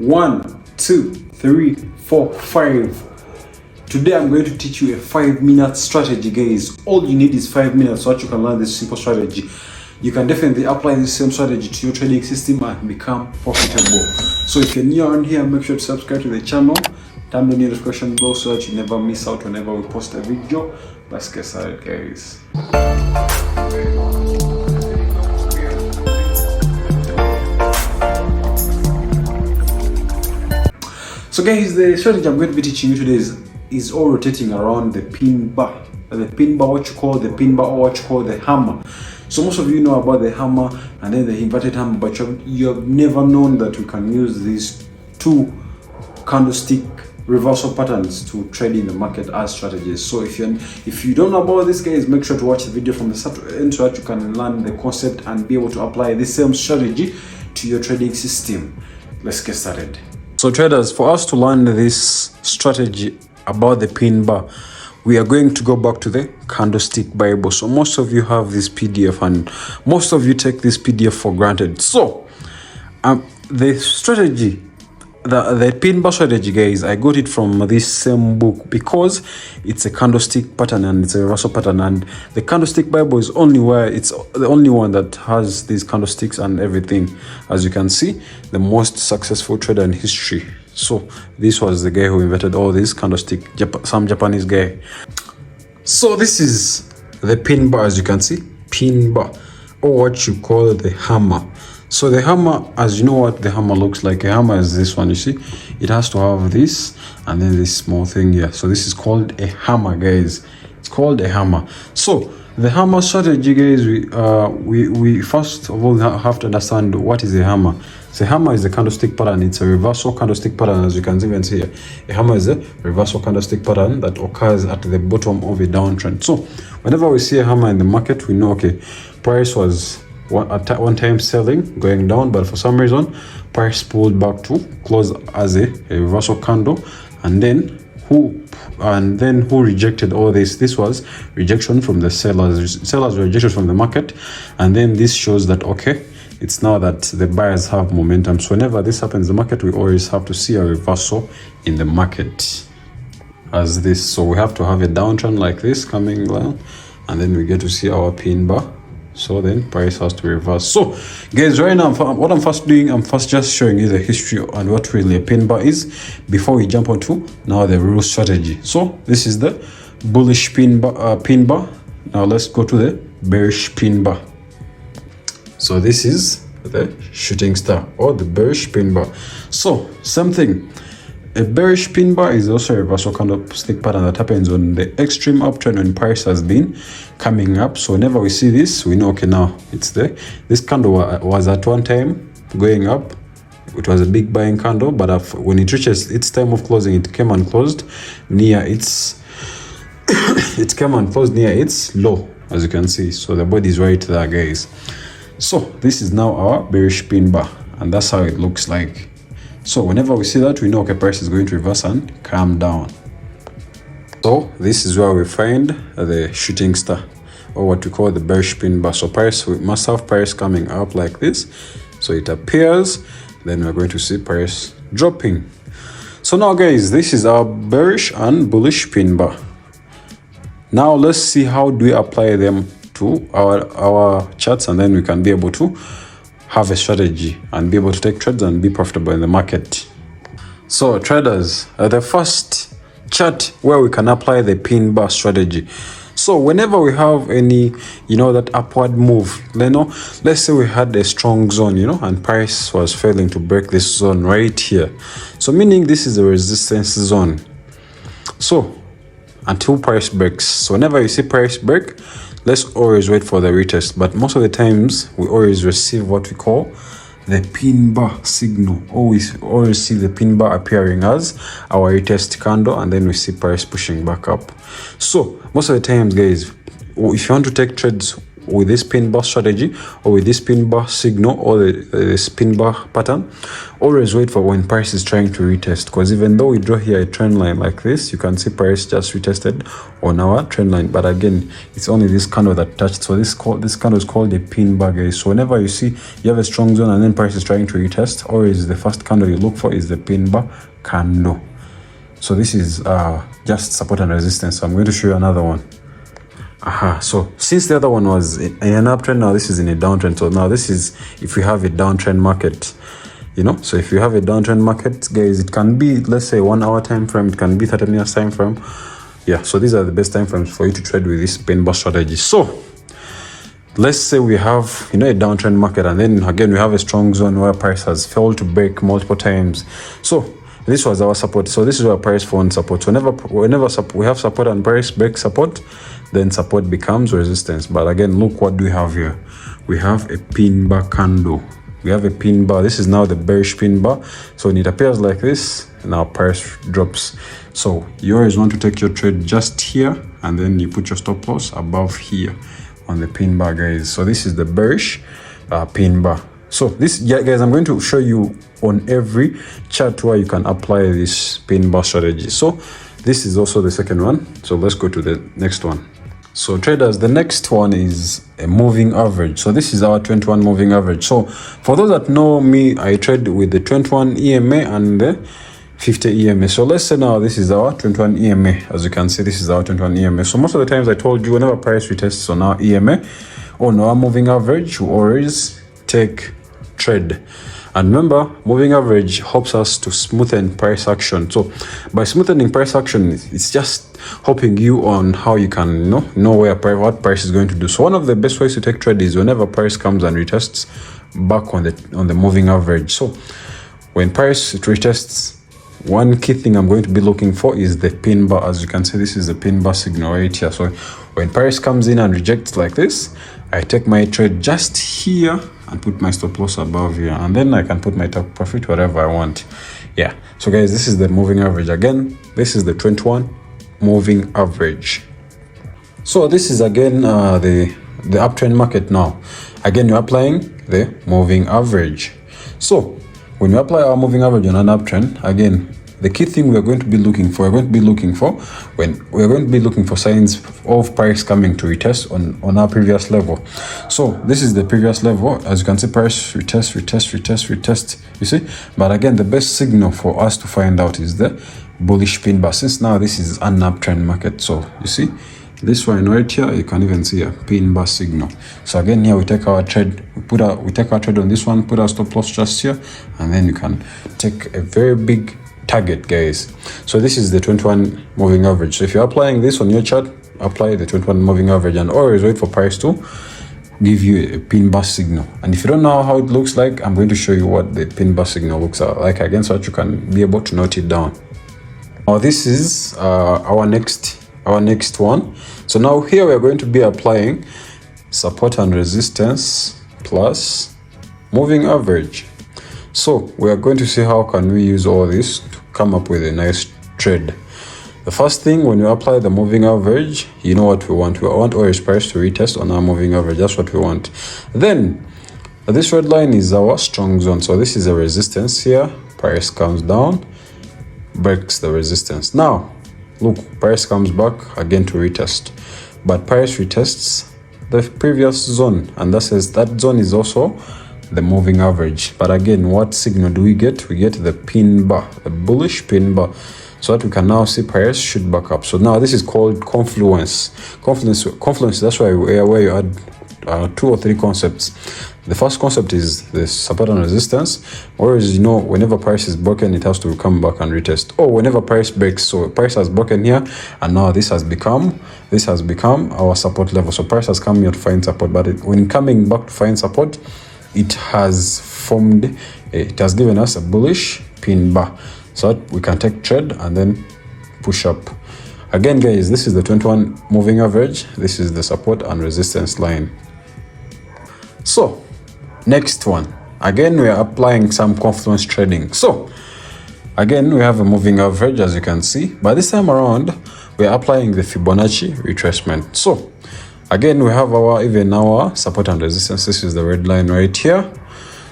1, 2, 3, 4, 5. Today I'm going to teach you a 5-minute strategy, guys. All you need is 5 minutes so that you can learn this simple strategy. You can definitely apply this same strategy to your trading system and become profitable. So if you're new around here, make sure to subscribe to the channel, turn on the notification bell so that you never miss out whenever we post a video. Let's get started, guys. So guys, the strategy I'm going to be teaching you today is all rotating around the pin bar. The pin bar, what you call the pin bar, or what you call the hammer. So most of you know about the hammer and then the inverted hammer, but you have never known that we can use these two candlestick reversal patterns to trade in the market as strategies. So if you don't know about this, guys, make sure to watch the video from the start to end so that you can learn the concept and be able to apply this same strategy to your trading system. Let's get started. So traders, for us to learn this strategy about the pin bar, we are going to go back to the candlestick Bible. So most of you have this PDF and most of you take this PDF for granted. So the strategy, the pin bar strategy, guys, I got it from this same book because it's a candlestick pattern and it's a reversal pattern, and the candlestick Bible is it's the only one that has these candlesticks and everything. As you can see, the most successful trader in history. So this was the guy who invented all these candlestick, some Japanese guy. So this is the pin bar, as you can see, pin bar, or what you call the hammer. So the hammer, as you know what the hammer looks like, a hammer is this one, you see. It has to have this and then this small thing here. So this is called a hammer, guys. It's called a hammer. So the hammer strategy, guys, we first of all have to understand what is a hammer. So hammer is a candlestick pattern. It's a reversal candlestick pattern, as you can even see here. A hammer is a reversal candlestick pattern that occurs at the bottom of a downtrend. So whenever we see a hammer in the market, we know, okay, price was at one time selling, going down, but for some reason price pulled back to close as a reversal candle, and then who rejected all this? This was rejection from the sellers rejected from the market, and then this shows that, okay, it's now that the buyers have momentum. So whenever this happens in the market, we always have to see a reversal in the market as this. So we have to have a downtrend like this coming down, and then we get to see our pin bar. So then price has to reverse. So guys, right now what I'm first doing, I'm first just showing you the history and what really a pin bar is before we jump onto now the real strategy. So this is the bullish pin bar. Now let's go to the bearish pin bar. So this is the shooting star or the bearish pin bar. So same thing. A bearish pin bar is also a reversal candlestick pattern that happens on the extreme uptrend when price has been coming up. So whenever we see this, we know, okay, now it's this candle was at one time going up. It was a big buying candle, but when it reaches its time of closing, it came and closed near its near its low, as you can see. So the body is right there, guys. So this is now our bearish pin bar, and that's how it looks like. So whenever we see that, we know, okay, price is going to reverse and calm down. So this is where we find the shooting star, or what we call the bearish pin bar. So we must have price coming up like this. So it appears, then we're going to see price dropping. So now, guys, this is our bearish and bullish pin bar. Now let's see how do we apply them to our charts, and then we can be able to have a strategy and be able to take trades and be profitable in the market. So traders, the first chart where we can apply the pin bar strategy. So whenever we have any, that upward move, let's say we had a strong zone, and price was failing to break this zone right here. So meaning this is a resistance zone. So until price breaks. So whenever you see price break, let's always wait for the retest, but most of the times we always receive what we call the pin bar signal. Always see the pin bar appearing as our retest candle, and then we see price pushing back up. So most of the times, guys, if you want to take trades with this pin bar strategy or with this pin bar signal or the spin bar pattern, always wait for when price is trying to retest, because even though we draw here a trend line like this, you can see price just retested on our trend line, but again it's only this candle that touched. So this candle is called a pin bar, guys. So whenever you see you have a strong zone and then price is trying to retest, always the first candle you look for is the pin bar candle. So this is just support and resistance. So I'm going to show you another one. So since the other one was in an uptrend, now this is in a downtrend. So now this is if we have a downtrend market, you know. So if you have a downtrend market, guys, it can be, let's say, 1 hour time frame, it can be 30 minutes time frame. Yeah, so these are the best time frames for you to trade with this pin bar strategy. So let's say we have, you know, a downtrend market, and then again we have a strong zone where price has failed to break multiple times. So this was our support. So this is where price found support. So whenever we have support and price breaks support, then support becomes resistance. But again, look what do we have here. We have a pin bar candle. We have a pin bar. This is now the bearish pin bar. So when it appears like this, now price drops. So you always want to take your trade just here, and then you put your stop loss above here on the pin bar, guys. So this is the bearish pin bar. So this, yeah, guys, I'm going to show you on every chart where you can apply this pin bar strategy. So this is also the second one. So let's go to the next one. So traders, the next one is a moving average. So this is our 21 moving average. So for those that know me, I trade with the 21 EMA and the 50 EMA. So let's say now this is our 21 EMA. As you can see, this is our 21 EMA. So most of the times I told you, whenever price retests on our EMA or on our moving average, you always take trade. And remember, moving average helps us to smoothen price action. So by smoothening price action, it's just helping you on how you can know where what price is going to do. So one of the best ways to take trade is whenever price comes and retests back on the moving average. So when price retests, one key thing I'm going to be looking for is the pin bar. As you can see, this is the pin bar signal right here. So when price comes in and rejects like this, I take my trade just here and put my stop loss above here, and then I can put my top profit wherever I want. Yeah, so guys, this is the moving average. Again, this is the 21 moving average. So this is again the uptrend market. Now again, you're applying the moving average. So when you apply our moving average on an uptrend, again, the key thing we're going to be looking for, signs of price coming to retest on our previous level. So this is the previous level. As you can see, price retest, you see. But again, the best signal for us to find out is the bullish pin bar, since now this is an uptrend market. So you see this one right here, you can even see a pin bar signal. So again, here we take our trade, we take our trade on this one, put our stop loss just here, and then you can take a very big target, guys. So this is the 21 moving average. So if you're applying this on your chart, apply the 21 moving average and always wait for price to give you a pin bar signal. And if you don't know how it looks like, I'm going to show you what the pin bar signal looks like again, so that you can be able to note it down. Now this is our next one. So now here we are going to be applying support and resistance plus moving average. So we are going to see how can we use all this to come up with a nice trade. The first thing, when you apply the moving average, you know what we want. We want always price to retest on our moving average. That's what we want. Then this red line is our strong zone. So this is a resistance here. Price comes down, breaks the resistance. Now look, price comes back again to retest, but price retests the previous zone, and that says that zone is also the moving average. But again, what signal do we get? We get the pin bar, the bullish pin bar, so that we can now see price shoot back up. So now this is called confluence. That's why where you add 2 or 3 concepts. The first concept is the support and resistance, whereas whenever price is broken, it has to come back and retest. Or whenever price breaks, so price has broken here, and now this has become our support level. So price has come here to find support, but when coming back to find support, it has given us a bullish pin bar, so that we can take trade and then push up. Again, guys, this is the 21 moving average. This is the support and resistance line. So next one, again, we are applying some confluence trading. So again, we have a moving average, as you can see, but this time around we are applying the Fibonacci retracement. So again, we have our support and resistance. This is the red line right here.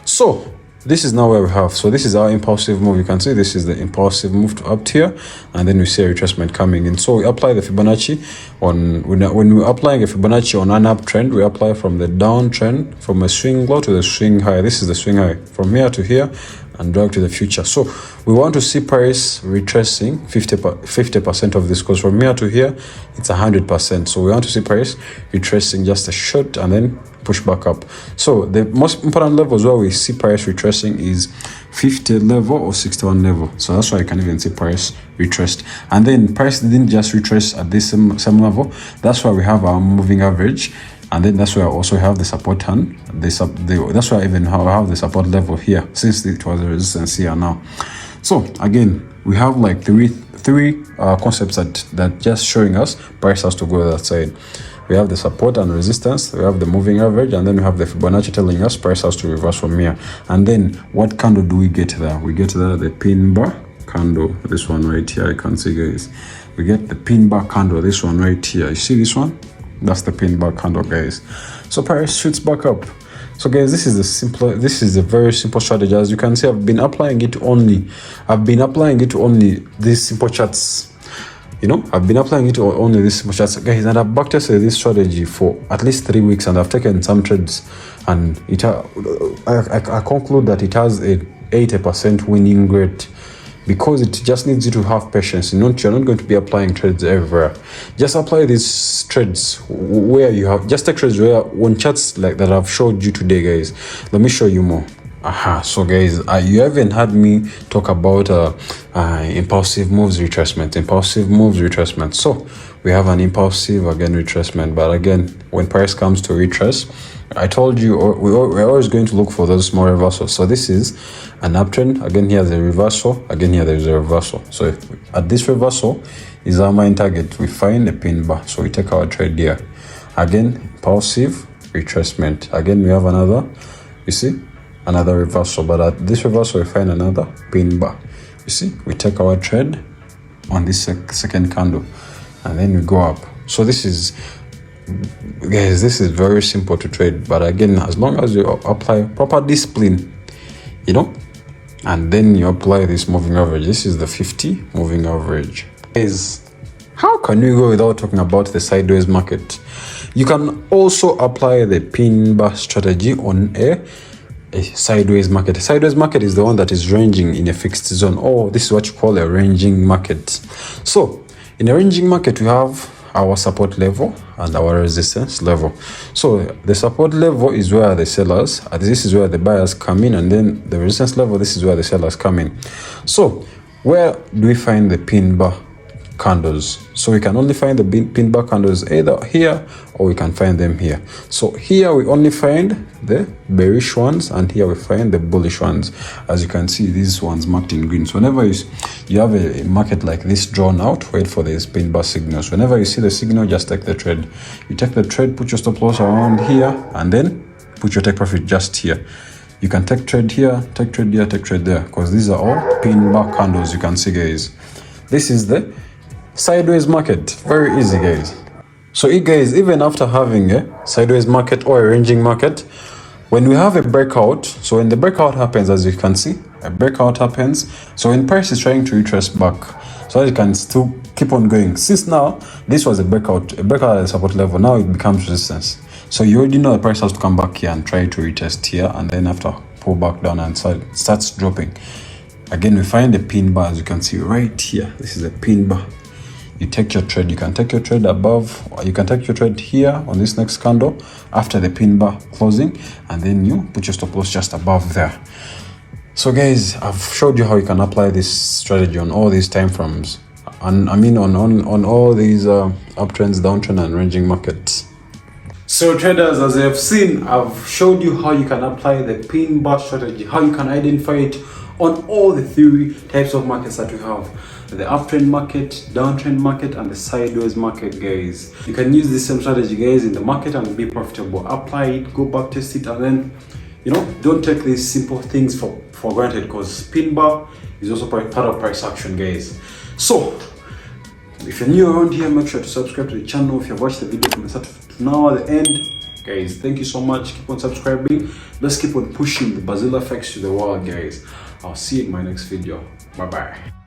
So this is now where we have, so this is our impulsive move. You can see this is the impulsive move to up here, and then we see a retracement coming in. So we apply the Fibonacci on, when we're applying a Fibonacci on an uptrend, we apply from the downtrend, from a swing low to the swing high. This is the swing high, from here to here, and drag to the future. So we want to see price retracing 50% of this, because from here to here it's 100%. So we want to see price retracing just a short and then push back up. So the most important levels where we see price retracing is 50 level or 61 level. So that's why you can even see price retraced. And then price didn't just retrace at this same level. That's why we have our moving average. And then that's why I also have the support hand. That's why I even have the support level here, since it was a resistance here now. So again, we have like three concepts that just showing us price has to go that side. We have the support and resistance, we have the moving average, and then we have the Fibonacci telling us price has to reverse from here. And then what candle do we get there? We get there the pin bar candle, this one right here. You can see, guys, we get the pin bar candle, this one right here. You see this one? That's the pin bar candle, guys. So price shoots back up. So guys, this is a very simple strategy. As you can see, I've been applying it only these simple charts. You know, I've been applying it only this simple charts, guys, and I've backtested this strategy for at least 3 weeks, and I've taken some trades, and I conclude that it has a 80% winning rate, because it just needs you to have patience. You're not going to be applying trades everywhere. Just apply these trades where you have, just take trades where, on charts like that I've showed you today, guys. Let me show you more. So guys, you haven't had me talk about impulsive moves retracement. So we have an impulsive again retracement, but again, when price comes to retrace, I told you we're always going to look for those small reversals. So this is an uptrend. Again, here's a reversal. Again, here there's a reversal. So at this reversal is our main target. We find a pin bar, so we take our trade here. Again, impulsive retracement. Again, we have another, you see, another reversal. But at this reversal, we find another pin bar. You see, we take our trade on this second candle, and then we go up. So this is, guys, this is very simple to trade, but again, as long as you apply proper discipline, you know, and then you apply this moving average. This is the 50 moving average. Guys, how can we go without talking about the sideways market? You can also apply the pin bar strategy on a sideways market. A sideways market is the one that is ranging in a fixed zone, or this is what you call a ranging market. So in a ranging market, we have our support level and our resistance level. So the support level is where the sellers, this is where the buyers come in, and then the resistance level, this is where the sellers come in. So where do we find the pin bar candles? So we can only find the pin bar candles either here, or we can find them here. So here we only find the bearish ones, and here we find the bullish ones. As you can see, these ones marked in green. So whenever you have a market like this drawn out, wait for these pin bar signals. Whenever you see the signal, just take the trade. You take the trade, put your stop loss around here, and then put your take profit just here. You can take trade here, take trade here, take trade there, because these are all pin bar candles. You can see, guys, this is the sideways market. Very easy, guys. So guys, even after having a sideways market or a ranging market, when we have a breakout, so when the breakout happens, as you can see, a breakout happens. So when price is trying to retrace back, so you can still keep on going. Since now this was a breakout at a support level, now it becomes resistance. So you already know the price has to come back here and try to retest here, and then after pull back down and starts dropping. Again, we find the pin bar, as you can see right here. This is a pin bar. You take your trade. You can take your trade above, or you can take your trade here on this next candle after the pin bar closing, and then you put your stop loss just above there. So guys, I've showed you how you can apply this strategy on all these time frames, and I mean on all these uptrends, downtrend, and ranging markets. So traders, as you have seen, I've showed you how you can apply the pin bar strategy, how you can identify it on all the three types of markets that we have: the uptrend market, downtrend market, and the sideways market, guys. You can use this same strategy, guys, in the market and be profitable. Apply it, go back, test it, and then, you know, don't take these simple things for granted, because pin bar is also part of price action, guys. So If you're new around here, make sure to subscribe to the channel. If you've watched the video from the start to now at the end, guys, thank you so much. Keep on subscribing. Let's keep on pushing the Brazil effects to the world, guys. I'll see you in my next video. Bye bye.